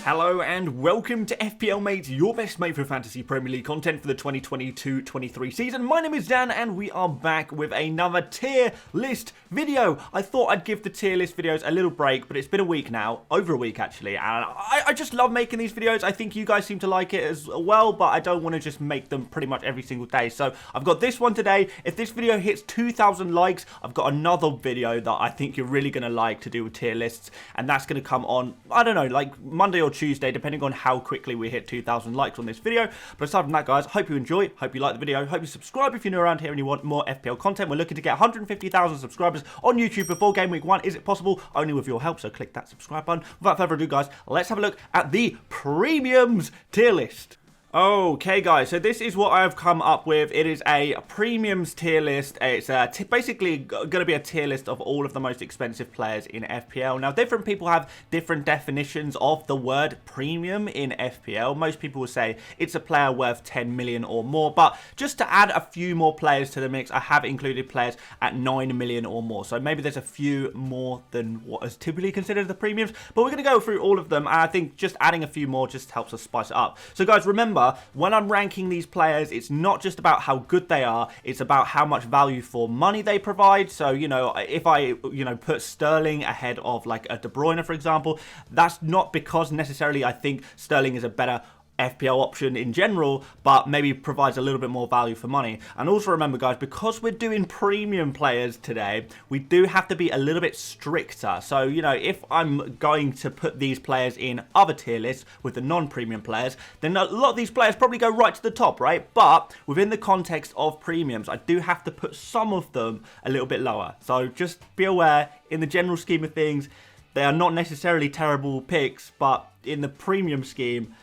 Hello and welcome to FPL Mate, your best mate for Fantasy Premier League content for the 2022-23 season. My name is Dan and we are back with another tier list video. I thought I'd give the tier list videos a little break, but it's been a week now, over a week actually, and I just love making these videos. I think you guys seem to like it as well, but I don't want to just make them pretty much every single day. So I've got this one today. If this video hits 2,000 likes, I've got another video that I think you're really going to like to do with tier lists, and that's going to come on, I don't know, like Monday or Tuesday, depending on how quickly we hit 2,000 likes on this video. But aside from that, guys, hope you enjoy, hope you like the video, hope you subscribe if you're new around here and you want more FPL content. We're looking to get 150,000 subscribers on YouTube before Game Week 1. Is it possible? Only with your help, so click that subscribe button. Without further ado, guys, let's have a look at the premiums tier list. Okay guys, so this is what I've come up with. It is a premiums tier list. It's basically going to be a tier list of all of the most expensive players in FPL. Now, different people have different definitions of the word premium in FPL. Most people will say it's a player worth 10 million or more, but just to add a few more players to the mix, I have included players at 9 million or more. So maybe there's a few more than what is typically considered the premiums, but we're going to go through all of them, and I think just adding a few more just helps us spice it up. So guys, remember, when I'm ranking these players, it's not just about how good they are, it's about how much value for money they provide. So, you know, if I, put Sterling ahead of like a De Bruyne, for example, that's not because necessarily I think Sterling is a better FPL option in general, but maybe provides a little bit more value for money. And also remember, guys, because we're doing premium players today, we do have to be a little bit stricter. So, you know, if I'm going to put these players in other tier lists with the non-premium players, then a lot of these players probably go right to the top, right? But within the context of premiums, I do have to put some of them a little bit lower. So just be aware, in the general scheme of things, they are not necessarily terrible picks, but in the premium scheme,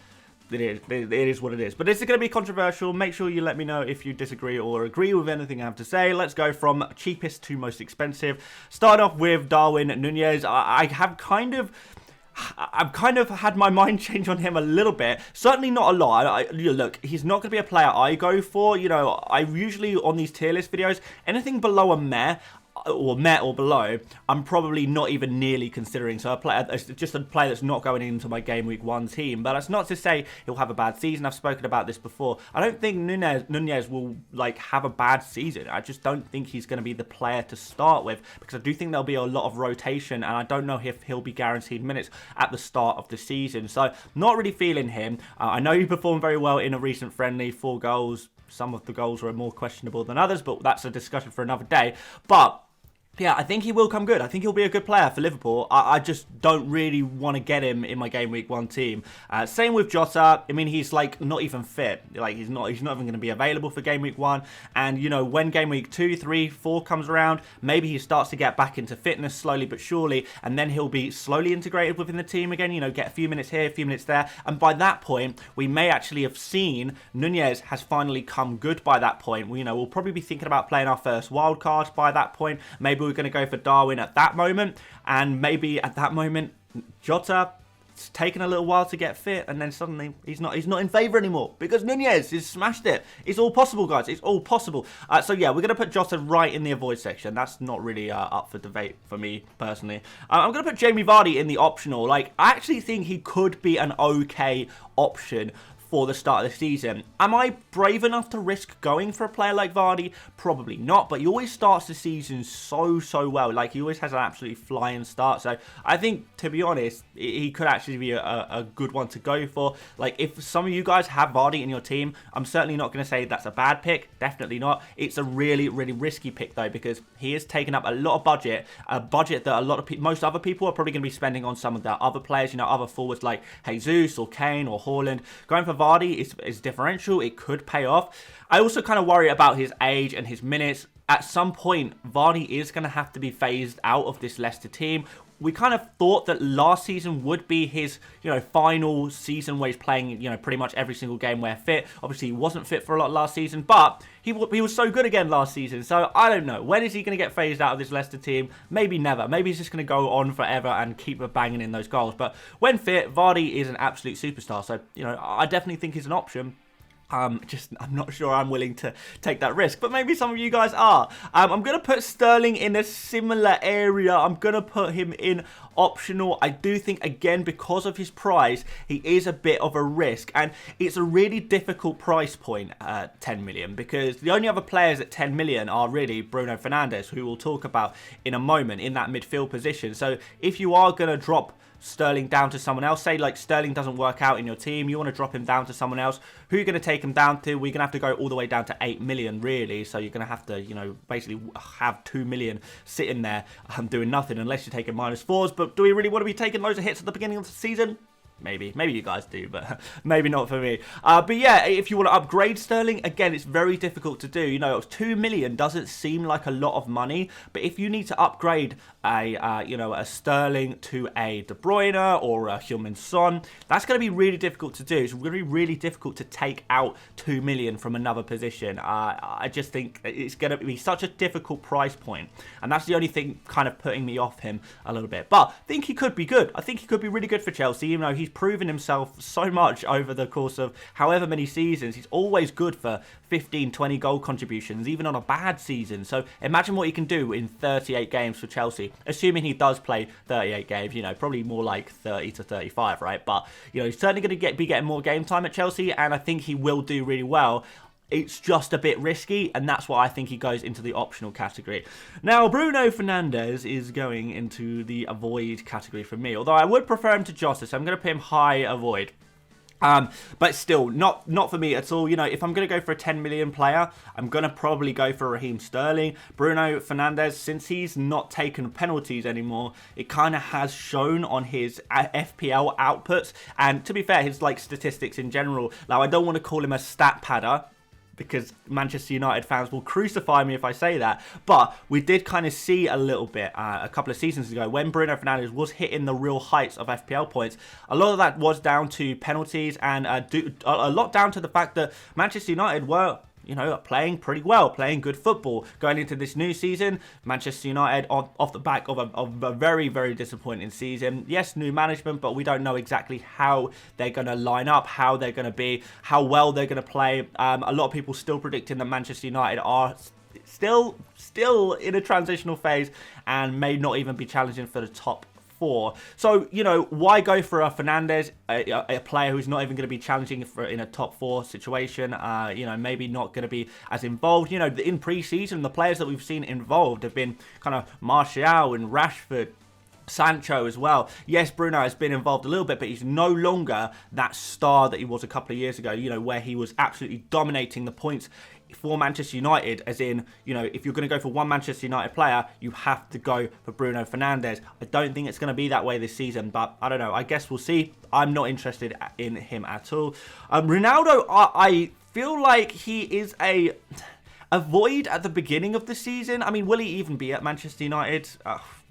it is what it is. But this is going to be controversial. Make sure you let me know if you disagree or agree with anything I have to say. Let's go from cheapest to most expensive. Start off with Darwin Núñez. I've kind of had my mind change on him a little bit. Certainly not a lot. Look, he's not going to be a player I go for. You know, I usually, on these tier list videos, anything below a meh, or met or below, I'm probably not even nearly considering. So just a player that's not going into my Game Week 1 team. But that's not to say he'll have a bad season. I've spoken about this before. I don't think Núñez will like have a bad season. I just don't think he's going to be the player to start with, because I do think there'll be a lot of rotation, and I don't know if he'll be guaranteed minutes at the start of the season. So not really feeling him. I know he performed very well in a recent friendly, 4 goals. Some of the goals were more questionable than others, but that's a discussion for another day. But yeah, I think he will come good. I think he'll be a good player for Liverpool. I just don't really want to get him in my Game Week 1 team. Same with Jota. I mean, he's like not even fit. Like he's not even going to be available for Game Week 1. And you know, when Game Week 2, 3, 4 comes around, maybe he starts to get back into fitness slowly but surely, and then he'll be slowly integrated within the team again. You know, get a few minutes here, a few minutes there, and by that point, we may actually have seen Núñez has finally come good. By that point, we'll probably be thinking about playing our first wild card by that point. Maybe we're going to go for Darwin at that moment, and maybe at that moment Jota, it's taken a little while to get fit, and then suddenly he's not in favour anymore because Núñez has smashed it. It's all possible, guys. It's all possible. So yeah, we're going to put Jota right in the avoid section. That's not really up for debate for me personally. I'm going to put Jamie Vardy in the optional. Like, I actually think he could be an okay option for the start of the season. Am I brave enough to risk going for a player like Vardy? Probably not, but he always starts the season so well. Like, he always has an absolutely flying start. So I think, to be honest, he could actually be a good one to go for. Like, if some of you guys have Vardy in your team, I'm certainly not going to say that's a bad pick. Definitely not. It's a really risky pick though, because he has taken up a lot of budget, a budget that most other people are probably going to be spending on some of their other players, other forwards like Jesus or Kane or Haaland. Going for Vardy is differential. It could pay off. I also kind of worry about his age and his minutes. At some point, Vardy is going to have to be phased out of this Leicester team. We kind of thought that last season would be his, final season where he's playing, pretty much every single game where fit. Obviously, he wasn't fit for a lot last season, but he was so good again last season. So I don't know. When is he going to get phased out of this Leicester team? Maybe never. Maybe he's just going to go on forever and keep banging in those goals. But when fit, Vardy is an absolute superstar. So, I definitely think he's an option. I'm not sure I'm willing to take that risk, but maybe some of you guys are. I'm going to put Sterling in a similar area. I'm going to put him in optional. I do think, again, because of his price, he is a bit of a risk, and it's a really difficult price point at 10 million, because the only other players at 10 million are really Bruno Fernandes, who we'll talk about in a moment, in that midfield position. So if you are going to drop Sterling down to someone else, say like Sterling doesn't work out in your team, you want to drop him down to someone else, who are you going to take him down to? We're going to have to go all the way down to 8 million really, so you're going to have to, you know, basically have 2 million sitting there doing nothing unless you're taking -4s. But do we really want to be taking loads of hits at the beginning of the season? Maybe you guys do, but maybe not for me. But yeah, if you want to upgrade Sterling, again, it's very difficult to do. You know, 2 million doesn't seem like a lot of money, but if you need to upgrade a Sterling to a De Bruyne or a Raheem and Son, that's going to be really difficult to do. It's going to be really difficult to take out 2 million from another position. I just think it's going to be such a difficult price point, and that's the only thing kind of putting me off him a little bit. But I think he could be good. I think he could be really good for Chelsea, even though he's proven himself so much over the course of however many seasons. He's always good for 15, 20 goal contributions, even on a bad season. So imagine what he can do in 38 games for Chelsea, assuming he does play 38 games, you know, probably more like 30 to 35, right? But, you know, he's certainly going to be getting more game time at Chelsea, and I think he will do really well. It's just a bit risky, and that's why I think he goes into the optional category. Now, Bruno Fernandes is going into the avoid category for me, although I would prefer him to Jota, so I'm going to put him high avoid. But still, not for me at all. You know, if I'm going to go for a 10 million player, I'm going to probably go for Raheem Sterling. Bruno Fernandes, since he's not taken penalties anymore, it kind of has shown on his FPL outputs. And to be fair, his like statistics in general. Now, I don't want to call him a stat padder, because Manchester United fans will crucify me if I say that. But we did kind of see a little bit a couple of seasons ago when Bruno Fernandes was hitting the real heights of FPL points. A lot of that was down to penalties, and a lot down to the fact that Manchester United were, you know, playing pretty well, playing good football going into this new season. Manchester United off the back of a very, very disappointing season. Yes, new management, but we don't know exactly how they're going to line up, how they're going to be, how well they're going to play. A lot of people still predicting that Manchester United are still in a transitional phase and may not even be challenging for the top 4. So, you know, why go for a Fernandes, a player who's not even going to be challenging for in a top 4 situation? You know, maybe not going to be as involved. You know, in pre-season, the players that we've seen involved have been kind of Martial and Rashford, Sancho as well. Yes, Bruno has been involved a little bit, but he's no longer that star that he was a couple of years ago, you know, where he was absolutely dominating the points for Manchester United, as in, you know, if you're going to go for one Manchester United player, you have to go for Bruno Fernandes. I don't think it's going to be that way this season, but I don't know. I guess we'll see. I'm not interested in him at all. Ronaldo, I feel like he is a void at the beginning of the season. I mean, will he even be at Manchester United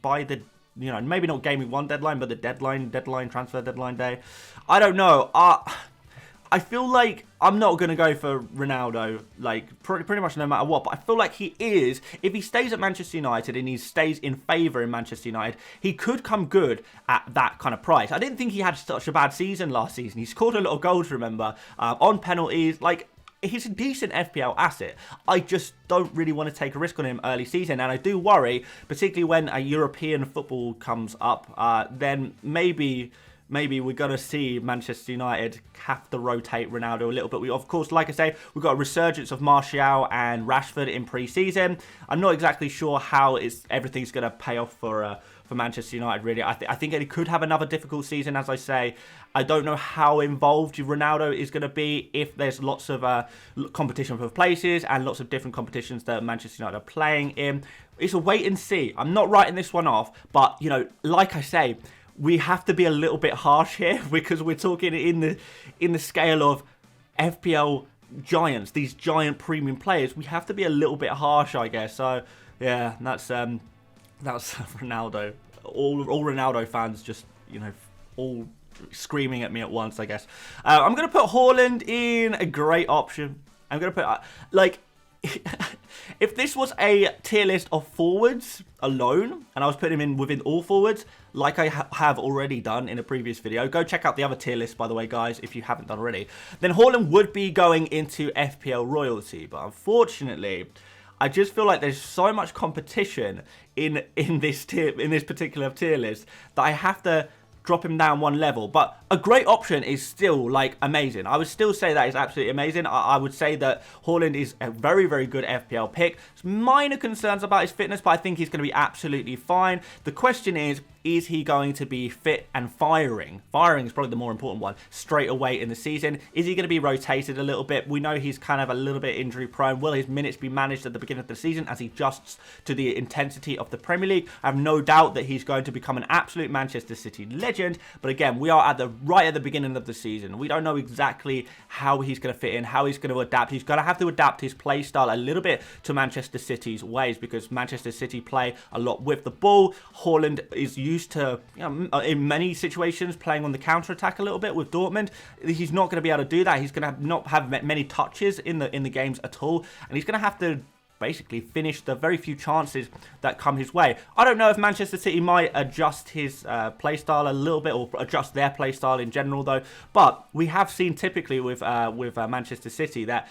by the, you know, maybe not Gameweek 1 deadline, but the transfer deadline day? I don't know. I feel like I'm not going to go for Ronaldo, like, pretty much no matter what. But I feel like he is, if he stays at Manchester United and he stays in favour in Manchester United, he could come good at that kind of price. I didn't think he had such a bad season last season. He scored a lot of goals, remember, on penalties. Like, he's a decent FPL asset. I just don't really want to take a risk on him early season. And I do worry, particularly when a European football comes up, then maybe we're going to see Manchester United have to rotate Ronaldo a little bit. We, of course, like I say, we've got a resurgence of Martial and Rashford in pre-season. I'm not exactly sure how everything's going to pay off for Manchester United, really. I think it could have another difficult season, as I say. I don't know how involved Ronaldo is going to be if there's lots of competition for places and lots of different competitions that Manchester United are playing in. It's a wait and see. I'm not writing this one off, but, you know, like I say, we have to be a little bit harsh here because we're talking in the scale of FPL giants, these giant premium players. We have to be a little bit harsh, I guess. So yeah, that's Ronaldo. All Ronaldo fans just, you know, all screaming at me at once, I guess. I'm gonna put Haaland in a great option. I'm gonna put like If this was a tier list of forwards alone, and I was putting him in within all forwards, like I have already done in a previous video, go check out the other tier list, by the way, guys, if you haven't done already, then Haaland would be going into FPL royalty. But unfortunately, I just feel like there's so much competition in this particular tier list that I have to drop him down one level. But a great option is still, like, amazing. I would still say that is absolutely amazing. I would say that Haaland is a very, very good FPL pick. There's minor concerns about his fitness, but I think he's going to be absolutely fine. The question is he going to be fit and firing? Firing is probably the more important one straight away in the season. Is he going to be rotated a little bit? We know he's kind of a little bit injury prone. Will his minutes be managed at the beginning of the season as he adjusts to the intensity of the Premier League? I have no doubt that he's going to become an absolute Manchester City legend. But again, we are right at the beginning of the season. We don't know exactly how he's going to fit in, how he's going to adapt. He's going to have to adapt his play style a little bit to Manchester City's ways, because Manchester City play a lot with the ball. Haaland is used to, in many situations, playing on the counter-attack a little bit with Dortmund. He's not going to be able to do that. He's going to not have many touches in the games at all, and he's going to have to basically finish the very few chances that come his way. I don't know if Manchester City might adjust his play style a little bit, or adjust their play style in general, though. But we have seen typically with Manchester City that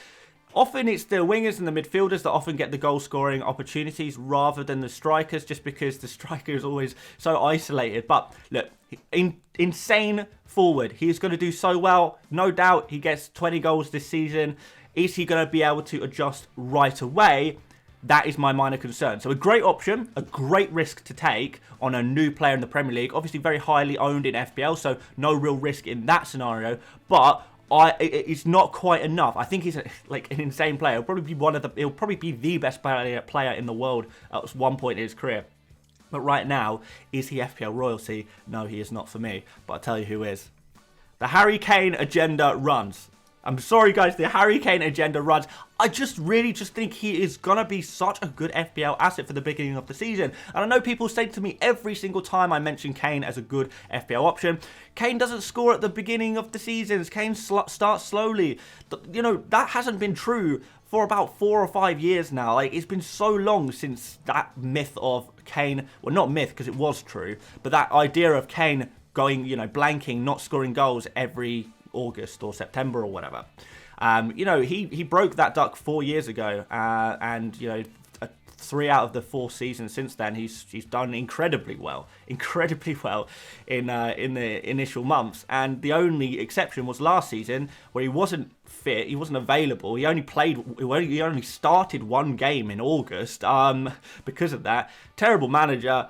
often it's the wingers and the midfielders that often get the goal-scoring opportunities rather than the strikers, just because the striker is always so isolated. But look, insane forward. He's going to do so well. No doubt he gets 20 goals this season. Is he going to be able to adjust right away? That is my minor concern. So a great option, a great risk to take on a new player in the Premier League. Obviously very highly owned in FPL, so no real risk in that scenario. But it's not quite enough. I think he's like an insane player. He'll probably be the best player in the world at one point in his career. But right now, is he FPL royalty? No, he is not for me. But I'll tell you who is. The Harry Kane agenda runs. I'm sorry, guys, the Harry Kane agenda runs. I really think he is going to be such a good FPL asset for the beginning of the season. And I know people say to me every single time I mention Kane as a good FPL option, Kane doesn't score at the beginning of the seasons. Kane starts slowly. You know, that hasn't been true for about 4 or 5 years now. Like, it's been so long since that myth of Kane, well, not myth because it was true, but that idea of Kane going, blanking, not scoring goals every August or September or whatever. He broke that duck 4 years ago, and 3 out of the 4 seasons since then, he's done incredibly well in the initial months. And the only exception was last season, where he wasn't fit, he wasn't available. He only started 1 game in August because of that. Terrible manager,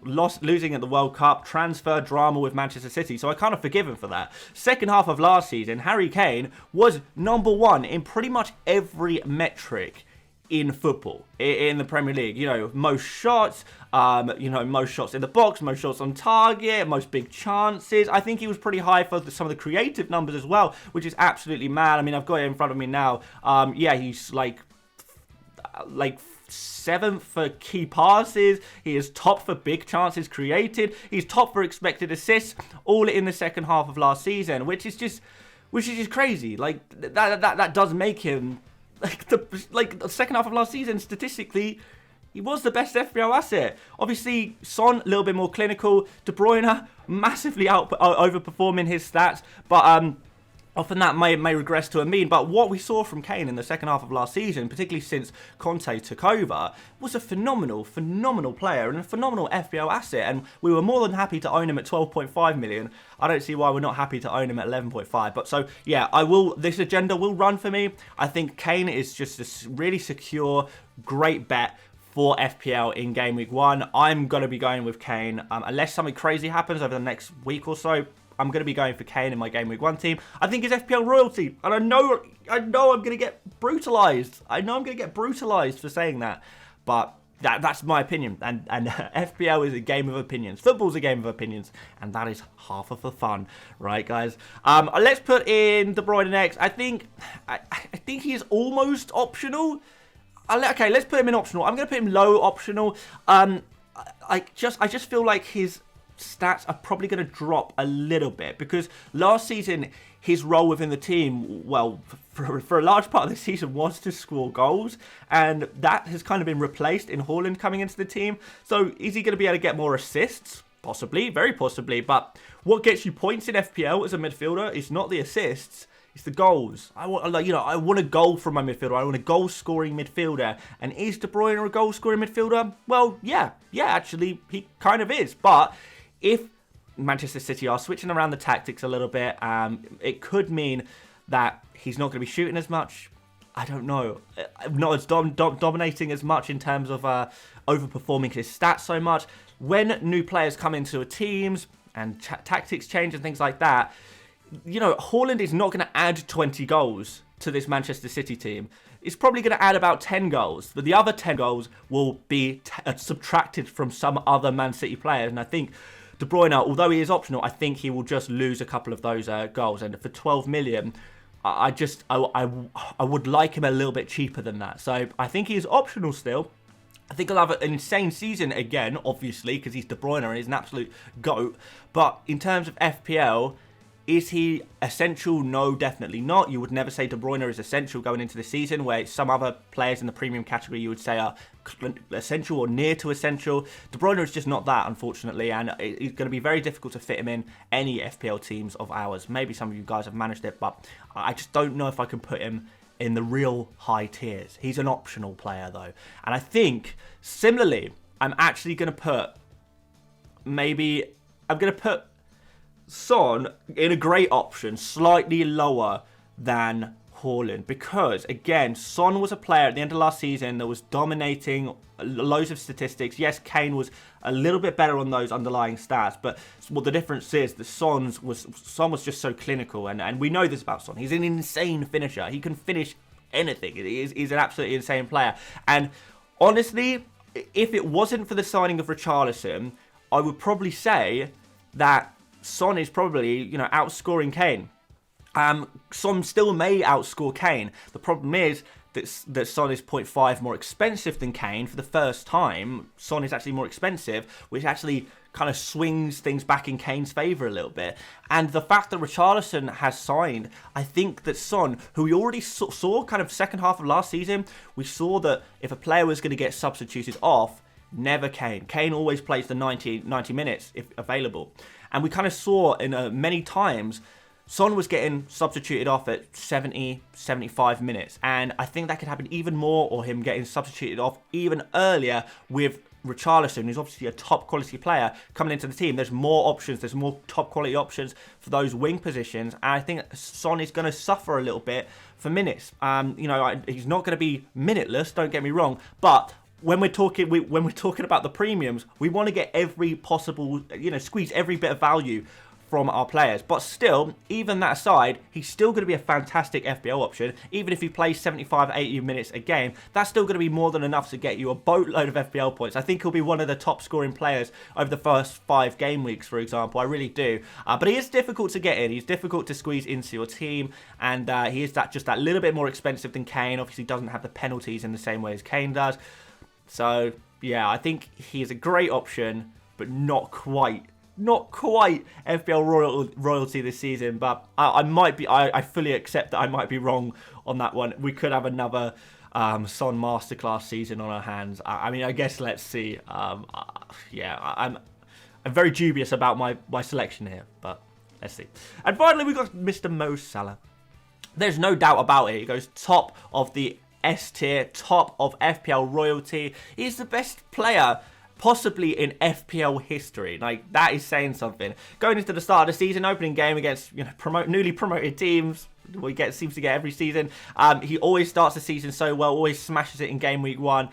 losing at the World Cup, transfer drama with Manchester City, so I kind of forgive him for that. Second half of last season, Harry Kane was number 1 in pretty much every metric in football, in the Premier League. Most shots, most shots in the box, most shots on target, most big chances. I think he was pretty high for some of the creative numbers as well, which is absolutely mad. I mean, I've got it in front of me now. He's like 7th for key passes. He is top for big chances created. He's top for expected assists, all in the second half of last season, which is just crazy. Like that does make him the second half of last season, statistically, he was the best FPL asset. Obviously, Son, a little bit more clinical. De Bruyne, massively overperforming his stats. But often that may regress to a mean. But what we saw from Kane in the second half of last season, particularly since Conte took over, was a phenomenal player and a phenomenal FPL asset. And we were more than happy to own him at 12.5 million. I don't see why we're not happy to own him at 11.5. But so, yeah, this agenda will run for me. I think Kane is just a really secure, great bet for FPL in Game Week 1. I'm going to be going with Kane. Unless something crazy happens over the next week or so, I'm going to be going for Kane in my Game Week 1 team. I think he's FPL royalty. And I know I'm going to get brutalised. I know I'm going to get brutalised for saying that. But that's my opinion. And FPL is a game of opinions. Football's a game of opinions. And that is half of the fun. Right, guys? Let's put in De Bruyne next. I think he is almost optional. Okay, let's put him in optional. I'm going to put him low optional. I just feel like his stats are probably going to drop a little bit because last season his role within the team, well, for a large part of the season was to score goals, and that has kind of been replaced in Haaland coming into the team. So is he going to be able to get more assists? Possibly, very possibly, but what gets you points in FPL as a midfielder is not the assists, it's the goals. I want a goal from my midfielder. I want a goal-scoring midfielder. And is De Bruyne a goal-scoring midfielder? Well, yeah, actually, he kind of is. But if Manchester City are switching around the tactics a little bit, it could mean that he's not going to be shooting as much. I don't know. Not as dominating as much in terms of overperforming his stats so much. When new players come into a teams and tactics change and things like that, Haaland is not going to add 20 goals to this Manchester City team. It's probably going to add about 10 goals, but the other 10 goals will be subtracted from some other Man City players. And I think De Bruyne, although he is optional, I think he will just lose a couple of those goals. And for 12 million, I would like him a little bit cheaper than that. So I think he is optional still. I think he'll have an insane season again, obviously, because he's De Bruyne and he's an absolute GOAT. But in terms of FPL, is he essential? No, definitely not. You would never say De Bruyne is essential going into the season, where some other players in the premium category you would say are essential or near to essential. De Bruyne is just not that, unfortunately, and it's going to be very difficult to fit him in any FPL teams of ours. Maybe some of you guys have managed it, but I just don't know if I can put him in the real high tiers. He's an optional player, though. And I think, similarly, I'm actually going to put Son in a great option, slightly lower than Haaland, because again, Son was a player at the end of last season that was dominating loads of statistics. Yes, Kane was a little bit better on those underlying stats, but what the difference is that Son was just so clinical, and we know this about Son. He's an insane finisher. He can finish anything. He's an absolutely insane player. And honestly, if it wasn't for the signing of Richarlison, I would probably say that Son is probably, outscoring Kane. Son still may outscore Kane. The problem is that Son is 0.5 more expensive than Kane for the first time. Son is actually more expensive, which actually kind of swings things back in Kane's favour a little bit. And the fact that Richarlison has signed, I think that Son, who we already saw kind of second half of last season, we saw that if a player was going to get substituted off, never Kane. Kane always plays the 90 minutes if available. And we kind of saw in many times, Son was getting substituted off at 70, 75 minutes. And I think that could happen even more, or him getting substituted off even earlier with Richarlison, who's obviously a top quality player coming into the team. There's more options. There's more top quality options for those wing positions. And I think Son is going to suffer a little bit for minutes. He's not going to be minuteless, don't get me wrong. But when we're talking about the premiums, we want to get every possible, squeeze every bit of value from our players. But still, even that aside, he's still going to be a fantastic FPL option. Even if he plays 75, 80 minutes a game, that's still going to be more than enough to get you a boatload of FPL points. I think he'll be one of the top scoring players over the first 5 game weeks, for example. I really do. But he is difficult to get in. He's difficult to squeeze into your team. And he is just that little bit more expensive than Kane. Obviously, doesn't have the penalties in the same way as Kane does. So, yeah, I think he is a great option, but not quite FPL royalty this season. But I fully accept that I might be wrong on that one. We could have another Son masterclass season on our hands. I guess let's see. I'm very dubious about my selection here, but let's see. And finally, we got Mr. Mo Salah. There's no doubt about it. He goes top of the S tier, top of FPL royalty. He's the best player possibly in FPL history. Like, that is saying something. Going into the start of the season, opening game against newly promoted teams, seems to get every season. He always starts the season so well, always smashes it in Gameweek 1.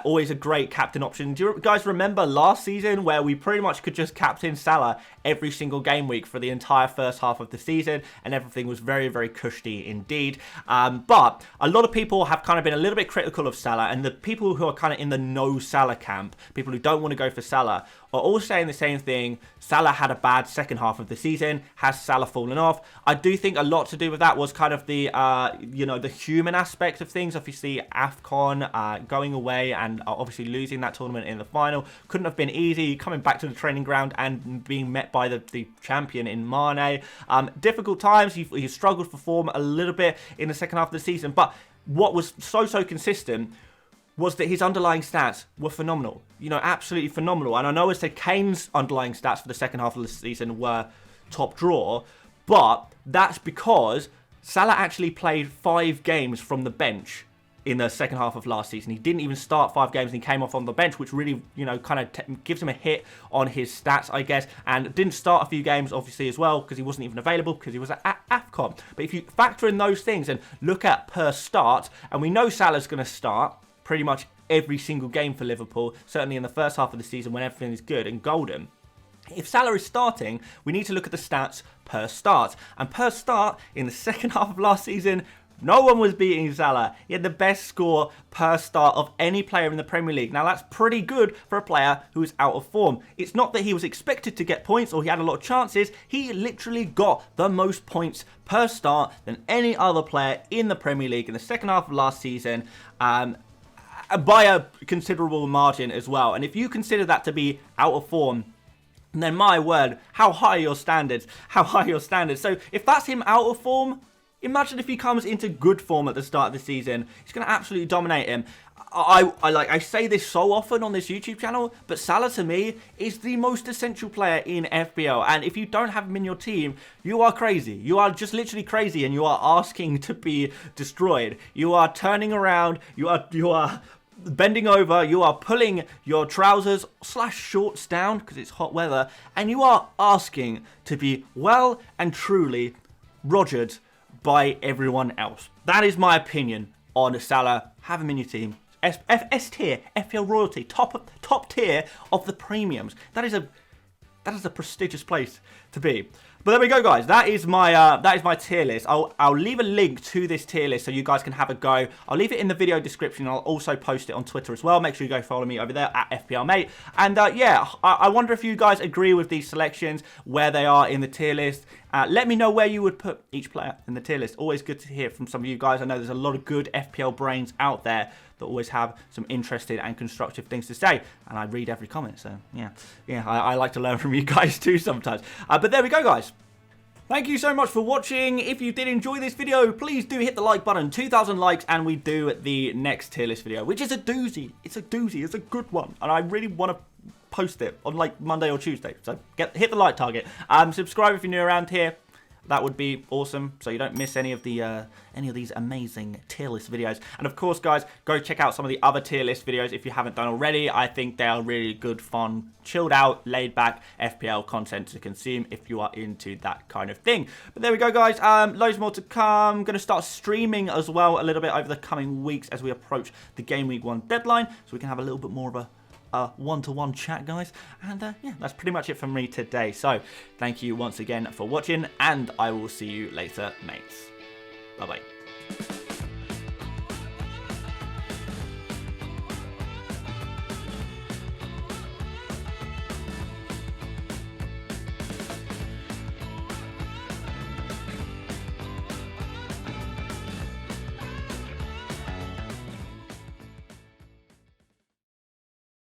Always a great captain option. Do you guys remember last season where we pretty much could just captain Salah every single game week for the entire first half of the season, and everything was very, very cushy indeed. But a lot of people have kind of been a little bit critical of Salah, and the people who are kind of in the no Salah camp, people who don't want to go for Salah, are all saying the same thing. Salah had a bad second half of the season. Has Salah fallen off? I do think a lot to do with that was kind of the, the human aspect of things. Obviously, AFCON going away and obviously losing that tournament in the final couldn't have been easy. Coming back to the training ground and being met by the champion in Mane. Difficult times. He struggled for form a little bit in the second half of the season. But what was so consistent was that his underlying stats were phenomenal. Absolutely phenomenal. And I know I said Kane's underlying stats for the second half of the season were top draw, but that's because Salah actually played 5 games from the bench in the second half of last season. He didn't even start 5 games and he came off on the bench, which really, kind of gives him a hit on his stats, I guess. And didn't start a few games, obviously, as well, because he wasn't even available because he was at AFCON. But if you factor in those things and look at per start, and we know Salah's going to start pretty much every single game for Liverpool, certainly in the first half of the season when everything is good and golden. If Salah is starting, we need to look at the stats per start. And per start, in the second half of last season, no one was beating Salah. He had the best score per start of any player in the Premier League. Now, that's pretty good for a player who is out of form. It's not that he was expected to get points or he had a lot of chances. He literally got the most points per start than any other player in the Premier League in the second half of last season. By a considerable margin as well. And if you consider that to be out of form, then my word, how high are your standards? How high are your standards? So if that's him out of form, imagine if he comes into good form at the start of the season. He's going to absolutely dominate him. I say this so often on this YouTube channel, but Salah to me is the most essential player in FPL. And if you don't have him in your team, you are crazy. You are just literally crazy, and you are asking to be destroyed. You are turning around. You are bending over. You are pulling your trousers / shorts down because it's hot weather, and you are asking to be well and truly rogered by everyone else. That is my opinion on Salah. Have him in your team. S tier, FPL royalty, top tier of the premiums. That is a prestigious place to be. But there we go, guys. That is my tier list. I'll leave a link to this tier list so you guys can have a go. I'll leave it in the video description. I'll also post it on Twitter as well. Make sure you go follow me over there at FPL Mate. And yeah, I wonder if you guys agree with these selections, where they are in the tier list. Let me know where you would put each player in the tier list. Always good to hear from some of you guys. I know there's a lot of good FPL brains out there that always have some interesting and constructive things to say. And I read every comment, so yeah, I like to learn from you guys too sometimes. But there we go, guys. Thank you so much for watching. If you did enjoy this video, please do hit the like button. 2,000 likes and we do the next tier list video, which is a doozy. It's a doozy. It's a good one. And I really want to post it on like Monday or Tuesday. So hit the like target. Subscribe if you're new around here. That would be awesome, so you don't miss any of these amazing tier list videos. And of course, guys, go check out some of the other tier list videos if you haven't done already. I think they are really good, fun, chilled out, laid back FPL content to consume if you are into that kind of thing. But there we go, guys. Loads more to come. I'm going to start streaming as well a little bit over the coming weeks as we approach the Gameweek 1 deadline, so we can have a little bit more of a one-to-one chat, guys. And yeah, that's pretty much it from me today. So thank you once again for watching, and I will see you later, mates. Bye bye.